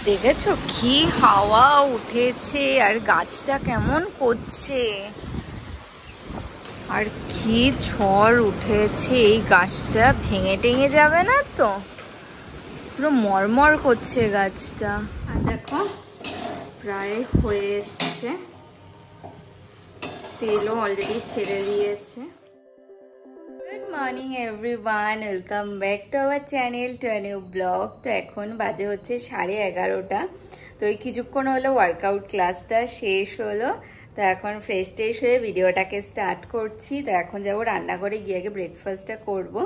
দেখেছো কি হাওয়া উঠেছে আর গাছটা কেমন করছে, আর কি ঝড় উঠেছে। এই গাছটা ভেঙে টেঙে যাবে না তো? পুরো মরমর করছে গাছটা। আর দেখো প্রায় হয়ে এসছে, তেলও অলরেডি ছেড়ে দিয়েছে। Good morning everyone, welcome back to our channel to a new blog. তো এখন বাজে হচ্ছে 11:30। তো এই কিছুক্ষণ হলো ওয়ার্কআউট ক্লাসটা শেষ হলো। তো এখন ফ্রেশ ট্রেশ হয়ে ভিডিওটাকে স্টার্ট করছি। তো এখন যাবো রান্নাঘরে গিয়ে আগে ব্রেকফাস্টটা করবো।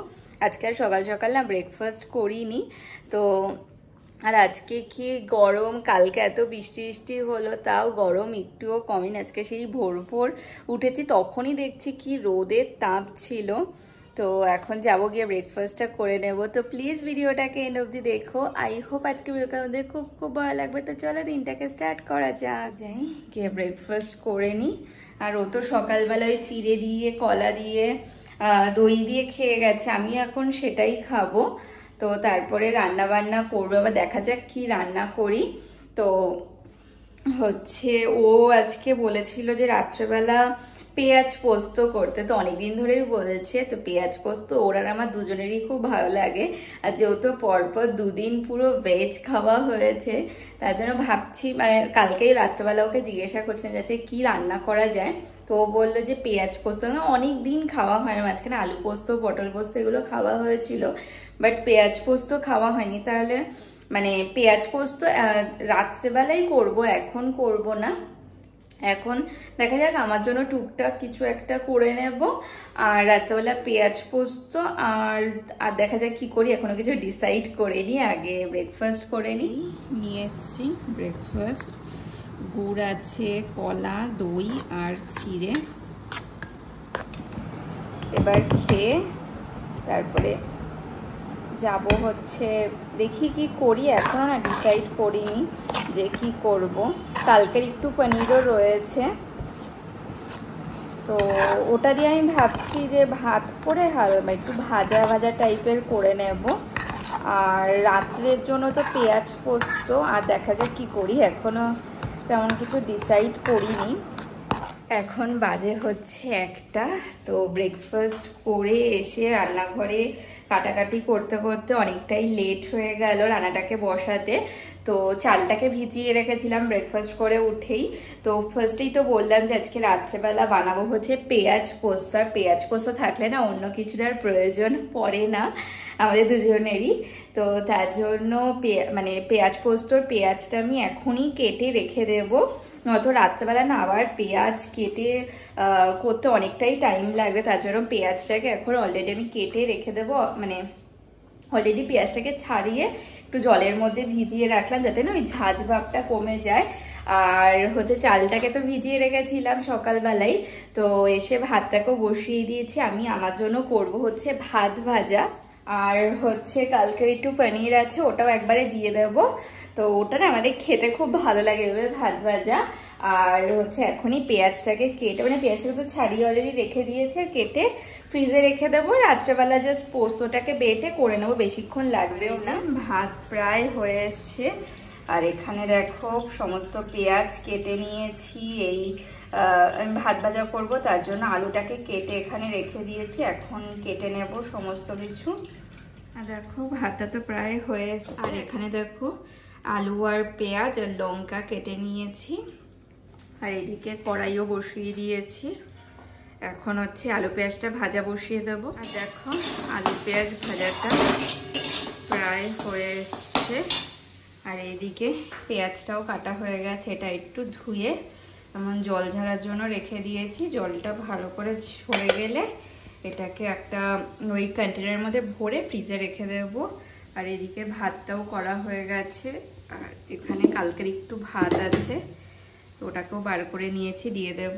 আজকে আর সকাল সকাল না ব্রেকফাস্ট করিনি। তো আর আজকে কি গরম, কালকে এত বৃষ্টি বৃষ্টি হলো তাও গরম একটুও কমেনি। আজকে সেই ভোর ভোর উঠেছি তখনই দেখছি কি রোদের তাপ ছিল। তো এখন যাবো গিয়ে ব্রেকফাস্টটা করে নেব। তো প্লিজ ভিডিওটাকে এন্ড অবধি দেখো। আই হোপ আজকে ভিডিওটা আমাদের খুব খুব ভালো লাগবে। তো চলো দিনটাকে স্টার্ট করা যাক। যাই গিয়ে ব্রেকফাস্ট করে নিই। আর ও তো সকালবেলায় চিড়ে দিয়ে কলা দিয়ে দই দিয়ে খেয়ে গেছে, আমি এখন সেটাই খাবো। তো তারপরে রান্না বান্না করবো, আবার দেখা যাক কি রান্না করি। তো হচ্ছে ও আজকে বলেছিল যে রাত্রেবেলা পেঁয়াজ পোস্ত করতে, তো অনেকদিন ধরেই বলেছে। তো পেঁয়াজ পোস্ত ওর আর আমার দুজনেরই খুব ভালো লাগে। আর যেহেতু পরপর দুদিন পুরো ভেজ খাওয়া হয়েছে, তার জন্য ভাবছি, মানে কালকেই রাত্রেবেলা ওকে জিজ্ঞাসা করছিলাম যে কি রান্না করা যায়। তো ও বললো যে পেঁয়াজ পোস্ত, অনেক দিন খাওয়া হয় না, মাঝখানে আলু পোস্ত পটল পোস্ত এগুলো খাওয়া হয়েছিল, বাট পেঁয়াজ পোস্ত খাওয়া হয়নি। তাহলে মানে পেঁয়াজ পোস্ত রাত্রেবেলাই করব, এখন করব না। এখন দেখা যাক, আমার জন্য টুকটাক কিছু একটা করে নেব, আর রাত্রেবেলা পেঁয়াজ পোস্ত। আর দেখা যাক কি করি, এখনো কিছু ডিসাইড করিনি, আগে ব্রেকফাস্ট করে নিয়ে এসছি। ব্রেকফাস্ট গুড় আছে, কলা, দই আর চিড়ে। এবার খেয়ে তারপরে যাব হচ্ছে, দেখি কি করি, এখনো না ডিসাইড করিনি যে কি করব। কালকের একটু পনিরও রয়েছে, তো ওটা দিয়ে আমি ভাবছি যে ভাত করে হালকা একটু ভাজা ভাজা টাইপের করে নেব। আর রাত্রের জন্য তো পেঁয়াজ পোস্ত, আর দেখা যাক কি করি, এখনো তেমন কিছু ডিসাইড করিনি। এখন বাজে হচ্ছে 1টা। তো ব্রেকফাস্ট করে এসে রান্নাঘরে কাটাকাটি করতে করতে অনেকটাই লেট হয়ে গেল রান্নাটাকে বসাতে। তো চালটাকে ভিজিয়ে রেখেছিলাম ব্রেকফাস্ট করে উঠেই। তো ফার্স্টেই তো বললাম যে আজকে রাত্রেবেলা বানাবো হচ্ছে পেঁয়াজ পোস্ত। আর পেঁয়াজ পোস্ত থাকলে না অন্য কিছুর আর প্রয়োজন পড়ে না আমাদের দুজনেরই। তো তার জন্য মানে পেঁয়াজ পোস্তর পেঁয়াজটা আমি এখনই কেটে রেখে দেবো, নয়তো রাত্রেবেলা না আবার পেঁয়াজ কেটে করতে অনেকটাই টাইম লাগবে। তার জন্য পেঁয়াজটাকে এখন অলরেডি আমি কেটে রেখে দেবো, মানে অলরেডি পেঁয়াজটাকে ছাড়িয়ে একটু জলের মধ্যে ভিজিয়ে রাখলাম যাতে না ওই ঝাঁঝ ভাবটা কমে যায়। আর হচ্ছে চালটাকে তো ভিজিয়ে রেখেছিলাম সকালবেলায়। তো এসে ভাতটাকেও বসিয়ে দিয়েছি। আমি আমার জন্য করব হচ্ছে ভাত ভাজা, আর হচ্ছে কালকের একটু পনির আছে, ওটাও একবারে দিয়ে দেব। তো ওটা না আমাদের খেতে খুব ভালো লাগে এভাবে ভাত ভাজা। আর হচ্ছে এখনই পেঁয়াজটাকে কেটে, মানে পেঁয়াজটাকে তো ছাড়িয়ে অলরেডি রেখে দিয়েছে, আর কেটে ফ্রিজে রেখে দেবো। রাত্রেবেলা জাস্ট পোস্তটাকে বেটে করে নেবো, বেশিক্ষণ লাগবেও না। ভাত প্রায় হয়ে এসছে। আর এখানে দেখো সমস্ত পেঁয়াজ কেটে নিয়েছি। এই আমি ভাত ভাজা করবো, তার জন্য আলুটাকে কেটে এখানে রেখে দিয়েছি, এখন কেটে নেব সমস্ত কিছু। আর দেখো ভাতটা তো প্রায় হয়ে এসছে। আর এখানে দেখো আলু আর পেঁয়াজ আর লঙ্কা কেটে নিয়েছি। আর এদিকে কড়াইও বসিয়ে দিয়েছি, এখন হচ্ছে আলু পেঁয়াজটা ভাজা বসিয়ে দেব। আর দেখো আলু পেঁয়াজ ভাজাটা প্রায় হয়ে এসছে। আর এইদিকে পেঁয়াজটাও কাটা হয়ে গেছে, এটা একটু ধুয়ে এমন জল ঝরার জন্য রেখে দিয়েছি। জলটা ভালো করে ঝরে গেলে এটাকে একটা ওই কন্টেনারের মধ্যে ভরে ফ্রিজে রেখে দেব। আর এদিকে ভাতটাও করা হয়ে গেছে। আর এখানে কালকের একটু ভাত আছে, ওটাকেও বার করে নিয়েছি, দিয়ে দেব।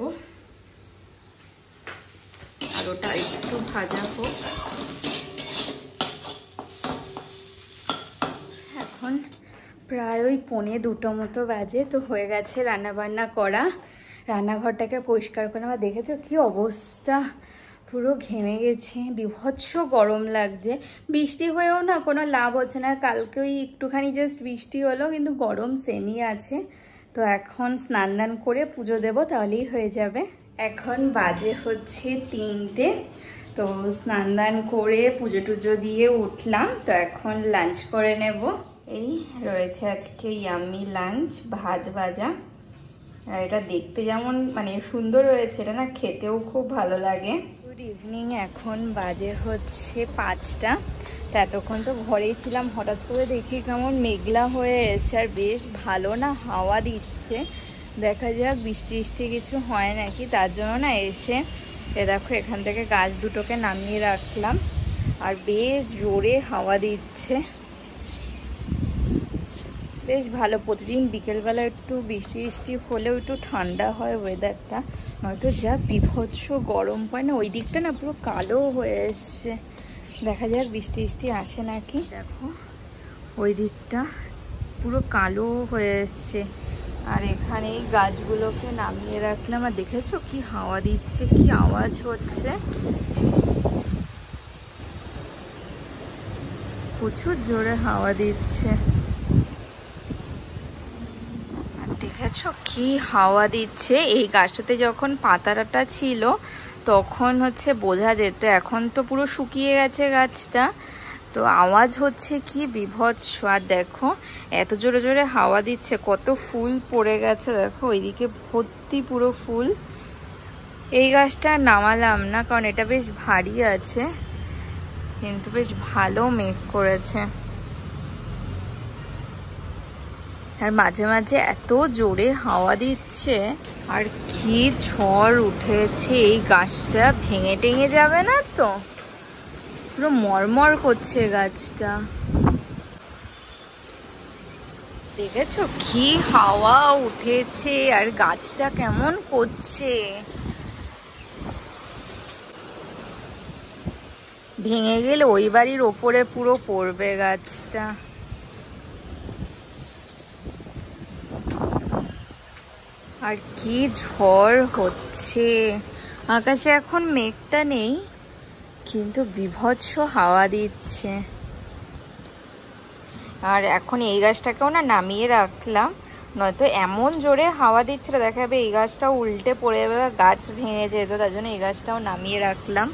আর ওটা একটু ভাজা হোক। এখন প্রায় ওই 1:45 মতো বাজে। তো হয়ে গেছে রান্না বান্না করা। রান্নাঘরটাকে পরিষ্কার করে আমার দেখেছো কি অবস্থা, পুরো ঘেমে গেছি, বিভৎস গরম লাগছে। বৃষ্টি হয়েও না কোনো লাভ হচ্ছে না। কালকে ওই একটুখানি জাস্ট বৃষ্টি হলো, কিন্তু গরম সেমই আছে। তো এখন স্নান দান করে পুজো দেব, তাহলেই হয়ে যাবে। এখন বাজে হচ্ছে 3টে। তো স্নান দান করে পুজো টুজো দিয়ে উঠলাম। তো এখন লাঞ্চ করে নেব। এই রয়েছে আজকে ইয়াম্মি লাঞ্চ, ভাত ভাজা। আর এটা দেখতে যেমন মানে সুন্দর হয়েছে, এটা না খেতেও খুব ভালো লাগে। গুড ইভিনিং, এখন বাজে হচ্ছে 5টা। তো এতক্ষণ তো ঘরেই ছিলাম, হঠাৎ করে দেখি কেমন মেঘলা হয়ে এসছে, আর বেশ ভালো না হাওয়া দিচ্ছে। দেখা যাক বৃষ্টি কিছু হয় নাকি। তার জন্য না এসে দেখো এখান থেকে গাছ দুটোকে নামিয়ে রাখলাম, আর বেশ জোরে হাওয়া দিচ্ছে, বেশ ভালো। প্রতিদিন বিকেলবেলা একটু বৃষ্টি হলেও একটু ঠান্ডা হয় ওয়েদারটা, নয়তো যা বিভৎস গরম হয় না। ওই দিকটা না পুরো কালো হয়ে এসছে। দেখা যাক বৃষ্টি আসে নাকি। দেখো ওই দিকটা পুরো কালো হয়ে এসছে, আর এখানে এই গাছগুলোকে নামিয়ে রাখলাম। আর দেখেছো কি হাওয়া দিচ্ছে, কি আওয়াজ হচ্ছে, প্রচুর জোরে হাওয়া দিচ্ছে। দেখেছো কি হাওয়া দিচ্ছে। এই গাছটাতে যখন পাতাটা ছিল তখন হচ্ছে বোঝা যেত, এখন তো পুরো শুকিয়ে গেছে গাছটা। তো আওয়াজ হচ্ছে কি বিভৎস। আর দেখো এত জোরে জোরে হাওয়া দিচ্ছে, কত ফুল পড়ে গেছে দেখো, ওইদিকে ভর্তি পুরো ফুল। এই গাছটা নামালাম না, কারণ এটা বেশ ভারী আছে, কিন্তু বেশ ভালো মেঘ করেছে। আর মাঝে মাঝে এত জোরে হাওয়া দিচ্ছে, আর কি ঝড় উঠেছে। এই গাছটা ভেঙে টেঙে যাবে না তো, পুরো মরমর করছে গাছটা। দেখেছো কি হাওয়া উঠেছে, আর গাছটা কেমন করছে। ভেঙে গেলে ওই বাড়ির ওপরে পুরো পড়বে গাছটা। আর কি ঝড় হচ্ছে। আকাশে এখন মেঘটা নেই, কিন্তু বিভৎস হাওয়া দিচ্ছে। আর এখন এই গাছটাকেও না নামিয়ে রাখলাম, নয়তো এমন জোরে হাওয়া দিচ্ছিল দেখা যাবে এই গাছটাও উল্টে পড়ে যাবে, গাছ ভেঙে যেত। তার জন্য এই গাছটাও নামিয়ে রাখলাম।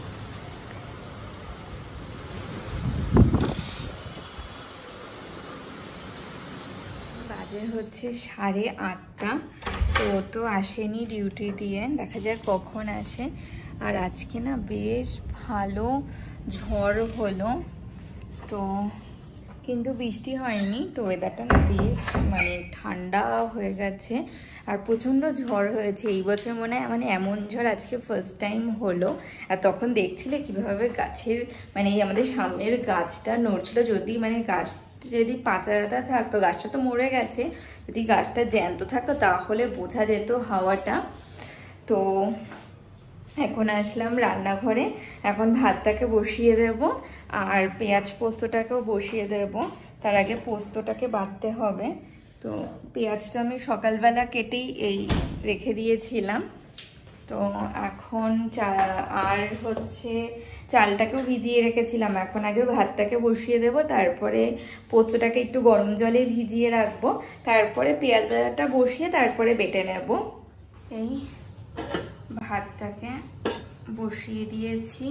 বাজে হচ্ছে 8:30। তো আসেনি ডিউটি দিয়ে, দেখা যাক কখন আসে। আর আজকে না বেশ ভালো ঝড় হলো, তো কিন্তু বৃষ্টি হয়নি। তো ওয়েদারটা না বেশ মানে ঠান্ডা হয়ে গেছে, আর প্রচণ্ড ঝড় হয়েছে। এই বছর মনে হয় মানে এমন ঝড় আজকে ফার্স্ট টাইম হলো। আর তখন দেখছিলে কিভাবে গাছের মানে এই আমাদের সামনের গাছটা নড়ছিল। যদি মানে গাছ যদি পাতা থাকতো, গাছটা তো মরে গেছে, যদি গাছটা জ্যান্ত থাকতো তাহলে বোঝা যেত হাওয়াটা। তো এখন আসলাম রান্নাঘরে, এখন ভাতটাকে বসিয়ে দেব, আর পেঁয়াজ পোস্তটাকেও বসিয়ে দেব। তার আগে পোস্তটাকে বাটতে হবে। তো পেঁয়াজটা আমি সকালবেলা কেটেই রেখে দিয়েছিলাম। তো এখন আর হচ্ছে চালটাকেও ভিজিয়ে রেখেছিলাম। এখন আগে ভাতটাকে বসিয়ে দেব, তারপরে পোস্তটাকে একটু গরম জলে ভিজিয়ে রাখবো, তারপরে পেঁয়াজ ভাজাটা বসিয়ে তারপরে বেটে নেব। এই ভাতটাকে বসিয়ে দিয়েছি,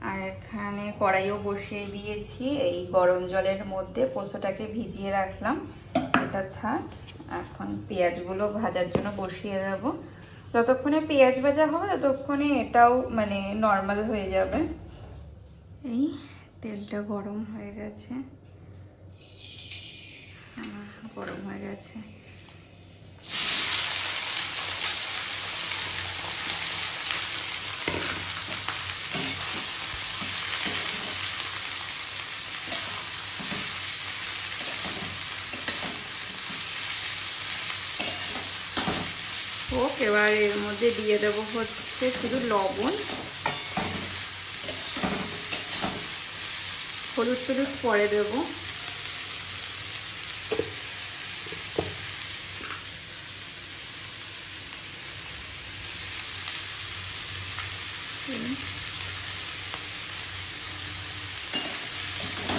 আর এখানে কড়াইও বসিয়ে দিয়েছি। এই গরম জলের মধ্যে পোস্তটাকে ভিজিয়ে রাখলাম, এটা থাক। এখন পেঁয়াজগুলো ভাজার জন্য বসিয়ে দেব। যতক্ষণে পেঁয়াজ ভাজা হবে ততক্ষণে এটাও মানে নর্মাল হয়ে যাবে। এই তেলটা গরম হয়ে গেছে, গরম হয়ে গেছে। এবার এর মধ্যে দিয়ে দেবো হচ্ছে শুধু লবণ, হলুদ টলুদ পরে দেবো।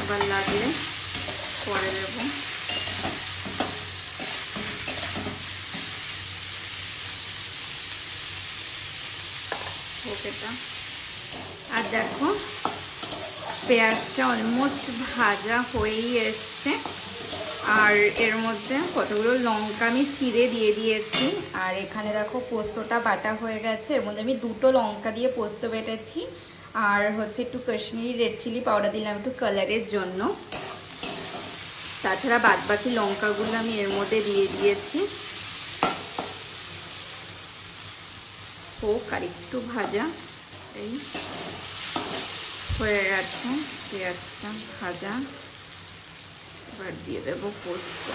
আবার লাগলে পরে দেবো। ওকেটা আর দেখো পেঁয়াজটা অলমোস্ট ভাজা হয়েই এসছে। আর এর মধ্যে কতগুলো লঙ্কা আমি চিড়ে দিয়ে দিয়েছি। আর এখানে দেখো পোস্তটা বাটা হয়ে গেছে। এর মধ্যে আমি 2টো লঙ্কা দিয়ে পোস্ত বেটেছি। আর হচ্ছে একটু কাশ্মীরি রেড চিলি পাউডার দিলাম একটু কালারের জন্য। তাছাড়া বাদবাকি লঙ্কাগুলো আমি এর মধ্যে দিয়ে দিয়েছি। হোক আর একটু ভাজা, এই হয়ে গেছে পেঁয়াজটা ভাজা। এবার দিয়ে দেবো পোস্ত।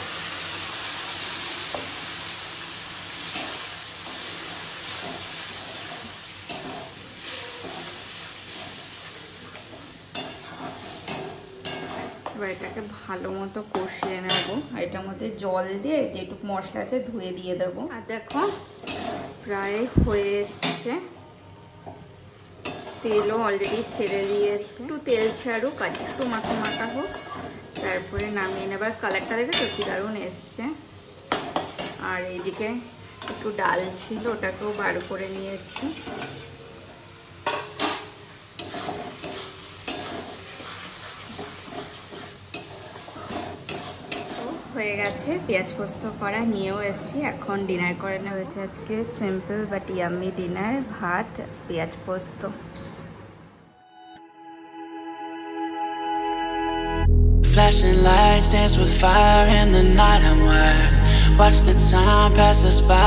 এবার এটাকে ভালো মতো কষিয়ে নেবো। আর এটার মধ্যে জল দিয়ে যেটুকু মশলা আছে ধুয়ে দিয়ে দেবো। আর দেখো প্রায় হয়ে এসছে, তেলও অলরেডি ছেড়ে দিয়েছে। একটু তেল ছাড়ুক আর একটু মাখা মাখা হোক, তারপরে নামিয়ে নেবার। কালারটা দেখে কি দারুণ এসছে। আর এইদিকে একটু ডাল ছিল, ওটাকেও বার করে নিয়েছি। হয়ে গেছে পেঁয়াজ পোস্ত করা, নিয়েও এসেছি। এখন ডিনার করে নেওয়া হয়েছে আজকে সিম্পল বাট ইয়াম্মি ডিনার, ভাত পেঁয়াজ পোস্ত। Flashing lights dance with fire in the night. I'm wired. Watch the time pass us by.